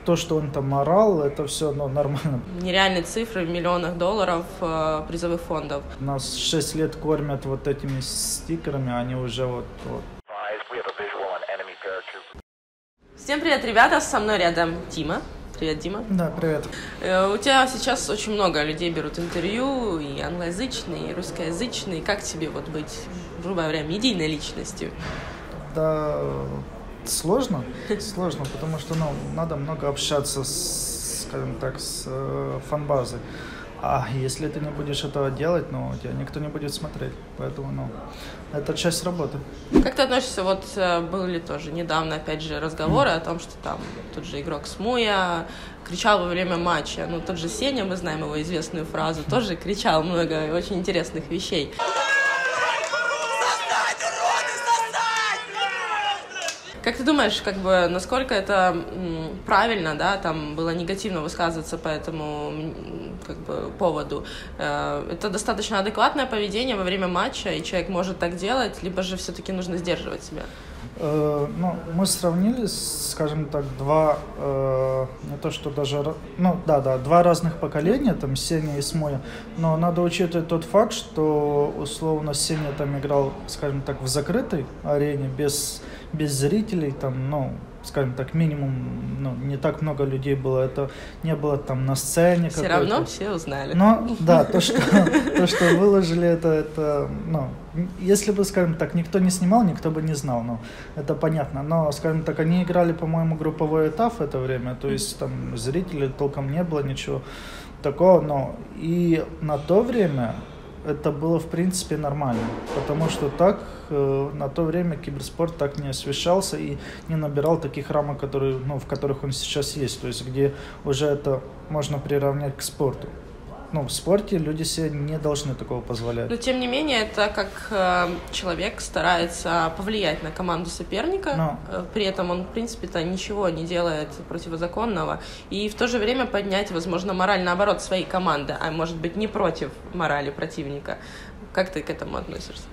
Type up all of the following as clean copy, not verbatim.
то, что он там орал, это все нормально. Нереальные цифры в миллионах долларов призовых фондов. Нас 6 лет кормят вот этими стикерами, они уже вот. Всем привет, ребята, со мной рядом Дима. Привет, Дима. Да, привет. У тебя сейчас очень много людей берут интервью, и англоязычные, и русскоязычные. Как тебе вот быть, грубо говоря, медийной личностью? Да, сложно, потому что надо много общаться, скажем так, с фан-базой. А если ты не будешь этого делать, тебя никто не будет смотреть. Поэтому, это часть работы. Как ты относишься, вот были тоже недавно, опять же, разговоры о том, что там тот же игрок СМУЯ кричал во время матча. Тот же Сеня, мы знаем его известную фразу, тоже кричал много очень интересных вещей. Как ты думаешь, насколько это правильно, да, там было негативно высказываться по этому поводу? Это достаточно адекватное поведение во время матча, и человек может так делать, либо же все-таки нужно сдерживать себя? Мы сравнили, скажем так, два разных поколения, там Сеня и СМУЯ, но надо учитывать тот факт, что условно Сеня там играл, скажем так, в закрытой арене, без зрителей, там, скажем так, минимум, не так много людей было, это не было там на сцене. Все равно все узнали. Да, то, что выложили, это, если бы, скажем так, никто не снимал, никто бы не знал, это понятно. Но, скажем так, они играли, по-моему, групповой этап в это время, то есть там зрителей толком не было, ничего такого, и на то время это было, в принципе, нормально, потому что на то время киберспорт так не освещался и не набирал таких рамок, в которых он сейчас есть, то есть где уже это можно приравнять к спорту. В спорте люди себе не должны такого позволять. Но, тем не менее, это как человек старается повлиять на команду соперника, при этом он, в принципе-то, ничего не делает противозаконного, и в то же время поднять, возможно, мораль, наоборот, своей команды, а может быть, не против морали противника. Как ты к этому относишься?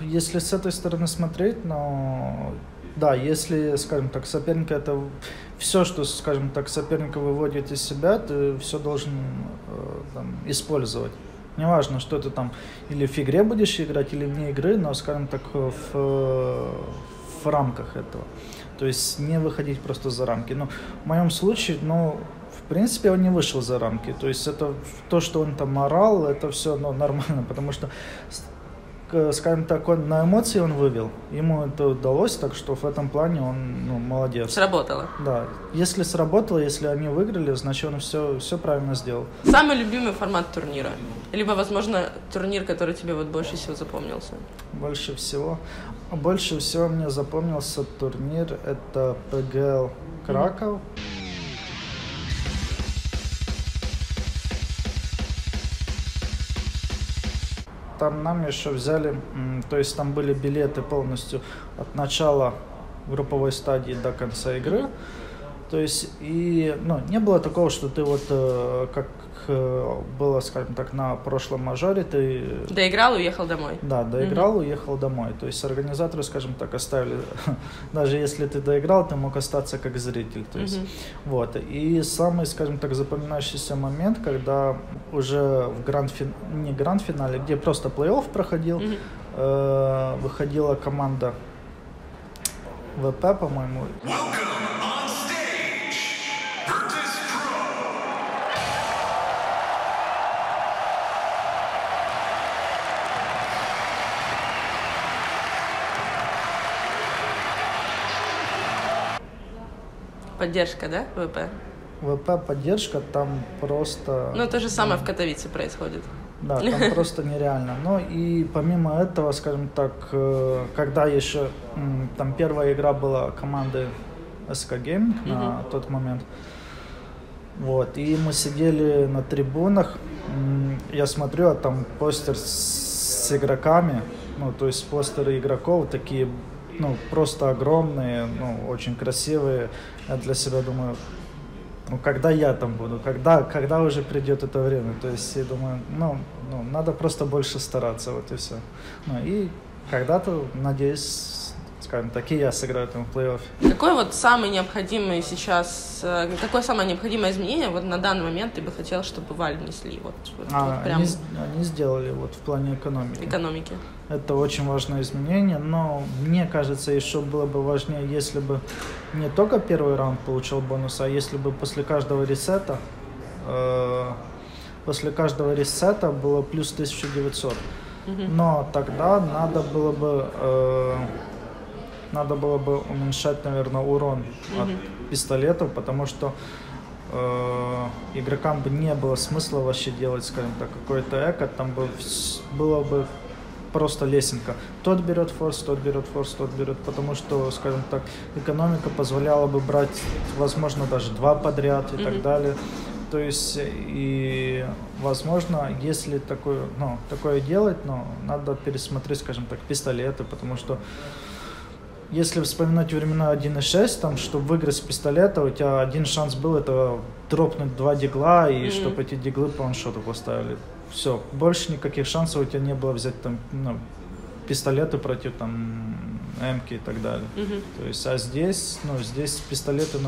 Если с этой стороны смотреть, да, если, скажем так, соперник это все, что, скажем так, соперника выводит из себя, ты все должен использовать. Неважно, что ты там или в игре будешь играть, или вне игры, но, скажем так, в рамках этого. То есть не выходить просто за рамки. В моем случае, в принципе, он не вышел за рамки. То есть это то, что он там орал, это все нормально, потому что, скажем так, на эмоции он вывел. Ему это удалось, так что в этом плане он молодец. Сработало. Да. Если сработало, если они выиграли, значит он все правильно сделал. Самый любимый формат турнира? Либо, возможно, турнир, который тебе больше всего запомнился? Больше всего мне запомнился турнир, это ПГЛ Краков. Там нам еще взяли, то есть там были билеты полностью от начала групповой стадии до конца игры. То есть и не было такого, что ты как было, скажем так, на прошлом мажоре, ты доиграл и уехал домой. Да, доиграл, уехал домой. То есть организаторы, скажем так, оставили, даже если ты доиграл, ты мог остаться как зритель. То есть, И самый, скажем так, запоминающийся момент, когда уже в не гранд-финале, где просто плей-офф проходил, выходила команда ВП, по-моему. Поддержка, да, ВП? ВП поддержка, там просто... то же самое в Катовице происходит. Да, там просто нереально. И помимо этого, скажем так, когда еще там первая игра была команды СК Gaming на тот момент, и мы сидели на трибунах, я смотрю, а там постер с игроками, то есть постеры игроков такие, просто огромные, очень красивые. Я для себя думаю, когда я там буду, когда уже придет это время. То есть я думаю, надо просто больше стараться, вот и все. И когда-то, надеюсь, скажем так, и я сыграю там в плей-оффе. Какой вот самый необходимый сейчас, какое самое необходимое изменение вот на данный момент ты бы хотел, чтобы Valve внесли? Вот прям... Они сделали вот в плане экономики. Это очень важное изменение, но мне кажется, еще было бы важнее, если бы не только первый раунд получал бонус, а если бы после каждого ресета было плюс 1900. Но тогда надо было бы уменьшать, наверное, урон от пистолетов, потому что игрокам бы не было смысла вообще делать, скажем так, какой-то эко, там бы было бы просто лесенка. Тот берет форс, тот берет, потому что, скажем так, экономика позволяла бы брать, возможно, даже 2 подряд и так далее. То есть, и, возможно, если такое делать, надо пересмотреть, скажем так, пистолеты, потому что если вспоминать времена 1.6, там, чтобы выиграть с пистолета, у тебя один шанс был, это дропнуть 2 дигла, и чтобы эти диглы по ваншоту поставили. Все, больше никаких шансов у тебя не было взять там, пистолеты против там эмки и так далее. То есть, а здесь пистолеты,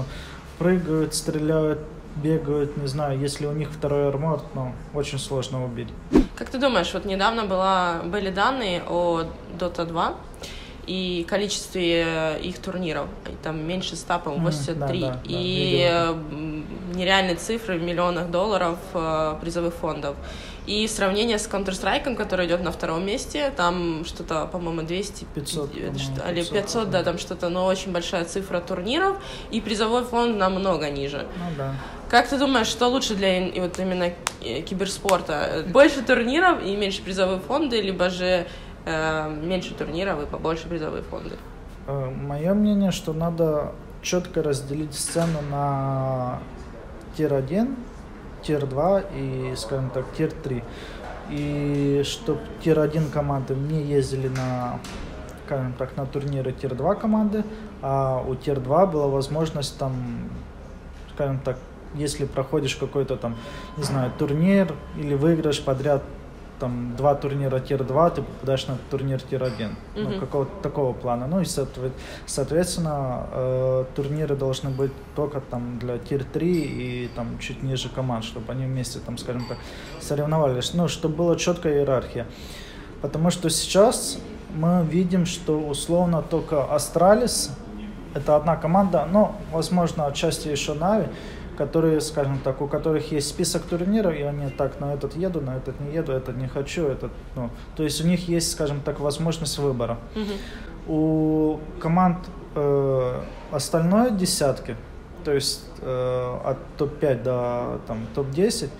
прыгают, стреляют, бегают, не знаю, если у них второй армор, очень сложно убить. Как ты думаешь, вот недавно были данные о Dota 2 и количестве их турниров, там меньше 100, по-моему, 83, нереальные цифры в миллионах долларов призовых фондов. И сравнение с Counter-Strike, который идет на 2-м месте, там что-то, по-моему, 200, 500, или 500, да, там что-то, но очень большая цифра турниров, и призовой фонд намного ниже. Как ты думаешь, что лучше для вот именно киберспорта? Больше турниров и меньше призовые фонды, либо же меньше турниров и побольше призовые фонды? Мое мнение, что надо четко разделить сцену на тир-1, тир-2 и, скажем так, тир-3. И чтобы тир-1 команды не ездили на турниры тир-2 команды, а у тир-2 была возможность там, скажем так, если проходишь какой-то там, не знаю, турнир или выиграешь подряд там 2 турнира тир-2, ты попадаешь на турнир тир-1. Какого-то такого плана. И, соответственно, турниры должны быть только там для тир-3 и там чуть ниже команд, чтобы они вместе, там, скажем так, соревновались. Чтобы была четкая иерархия. Потому что сейчас мы видим, что условно только Астралис — это одна команда, возможно, отчасти еще Нави, которые, скажем так, у которых есть список турниров, и они так, на этот еду, на этот не еду, этот не хочу, то есть у них есть, скажем так, возможность выбора. У команд остальной десятки, то есть от топ-5 до топ-10,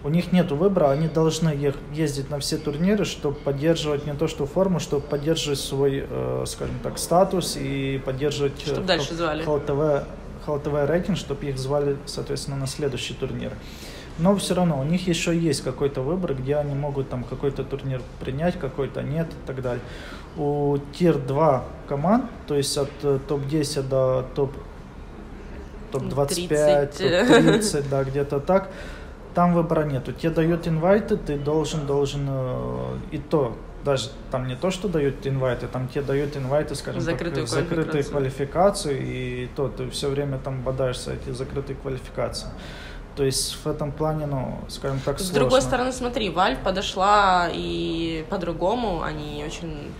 у них нет выбора, они должны ездить на все турниры, чтобы поддерживать не то что форму, чтобы поддерживать свой, скажем так, статус и поддерживать чтобы дальше звали. ХЛТВ рейтинг, чтобы их звали, соответственно, на следующий турнир. Но все равно у них еще есть какой-то выбор, где они могут там какой-то турнир принять, какой-то нет и так далее. У тир-2 команд, то есть от топ-10 до топ-25, топ-30, да, где-то так, там выбора нету. Тебе дают инвайты, ты должен и то, даже там не то, что дают инвайты, там тебе дают инвайты, скажем так, в закрытую квалификацию, и то ты все время там бодаешься эти закрытые квалификации. То есть в этом плане, скажем так, сложно. С другой стороны, смотри, Valve подошла и по-другому, они очень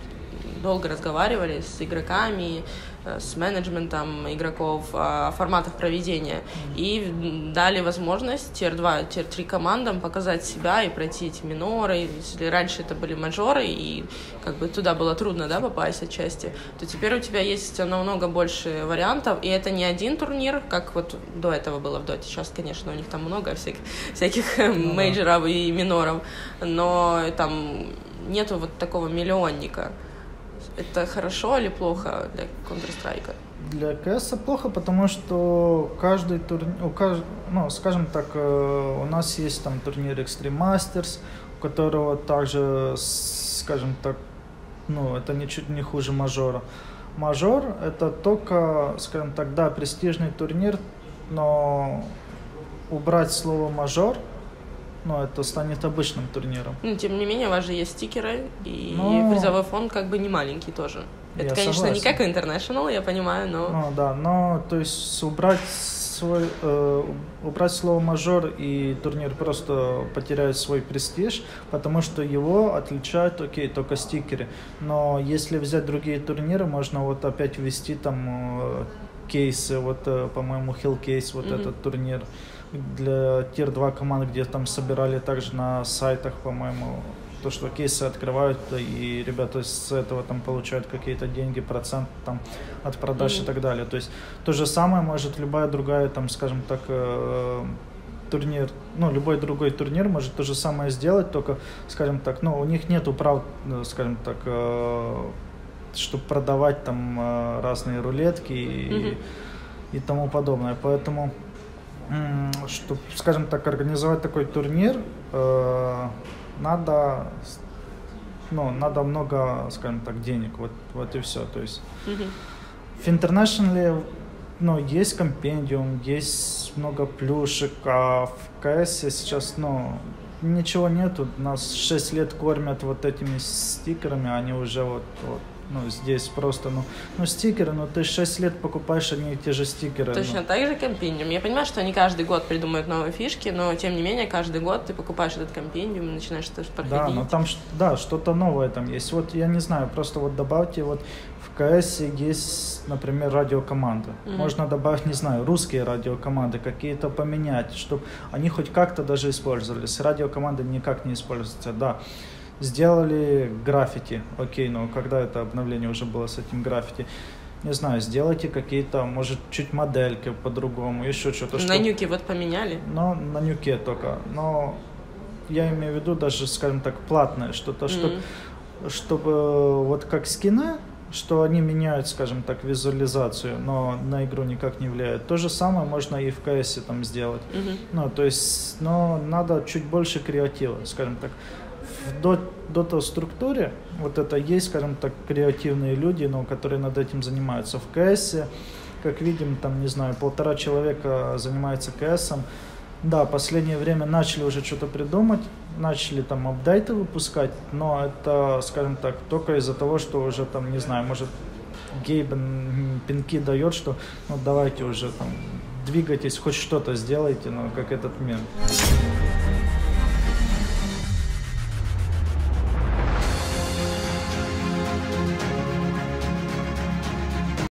долго разговаривали с игроками, с менеджментом игроков о форматах проведения и дали возможность тир-2, тир-3 командам показать себя и пройти эти миноры. Если раньше это были мажоры и как бы туда было трудно, да, попасть отчасти, то теперь у тебя есть намного больше вариантов, и это не один турнир, как вот до этого было в Доте. Сейчас, конечно, у них там много всяких мейджоров и миноров, но там нету вот такого миллионника. Это хорошо или плохо для Counter-Strike? Для CS плохо, потому что каждый турнир, скажем так, у нас есть там турнир Extreme Masters, у которого также, скажем так, это ничуть не хуже мажора. Мажор — это только, скажем так, да, престижный турнир, но убрать слово мажор ну, это станет обычным турниром. Ну, тем не менее, у вас же есть стикеры, и призовой фонд как бы не маленький тоже. Это, конечно, согласен. Не как International, я понимаю, но... Ну, да, но, то есть, убрать слово мажор, и турнир просто потеряет свой престиж, потому что его отличают, окей, только стикеры. Но если взять другие турниры, можно вот опять ввести там кейсы, вот, по-моему, Hill Case, вот этот турнир для Tier-2 команд, где там собирали также на сайтах, по-моему, то, что кейсы открывают, и ребята с этого там получают какие-то деньги, процент там от продаж и так далее. То есть то же самое может любая другая, там, скажем так, турнир, ну, любой другой турнир может то же самое сделать, только, скажем так, ну, у них нету прав, скажем так, чтобы продавать там разные рулетки и тому подобное. Поэтому, чтобы, скажем так, организовать такой турнир, надо много, скажем так, денег, вот и все. То есть в International, ну, есть компендиум, есть много плюшек, а в КС сейчас, ну, ничего нету. Нас 6 лет кормят вот этими стикерами, они уже вот ну, здесь просто, стикеры, ты 6 лет покупаешь одни и те же стикеры. Точно так же компендиум. Я понимаю, что они каждый год придумывают новые фишки, но, тем не менее, каждый год ты покупаешь этот компендиум и начинаешь что-то проходить. Да, но там, что-то новое там есть. Вот, я не знаю, просто вот добавьте, вот в КС есть, например, радиокоманды. Можно добавить, не знаю, русские радиокоманды, какие-то поменять, чтобы они хоть как-то даже использовались. Радиокоманды никак не используются, да. Сделали граффити, окей, но когда это обновление уже было с этим граффити, не знаю, сделайте какие-то, может, чуть модельки по-другому, еще что-то. На нюке вот поменяли? Ну, на нюке только, но я имею в виду даже, скажем так, платное что-то, чтобы вот как скины, что они меняют, скажем так, визуализацию, но на игру никак не влияют. То же самое можно и в CS там сделать. Ну, то есть, но надо чуть больше креатива, скажем так. В дота-структуре вот это есть, скажем так, креативные люди, но которые над этим занимаются. В КС, как видим, там, не знаю, 1,5 человека занимается КСом. Да, в последнее время начали уже что-то придумать, начали там апдейты выпускать, но это, скажем так, только из-за того, что уже там, не знаю, может, Гейбен пинки дает, что давайте уже там двигайтесь, хоть что-то сделайте, как этот мем.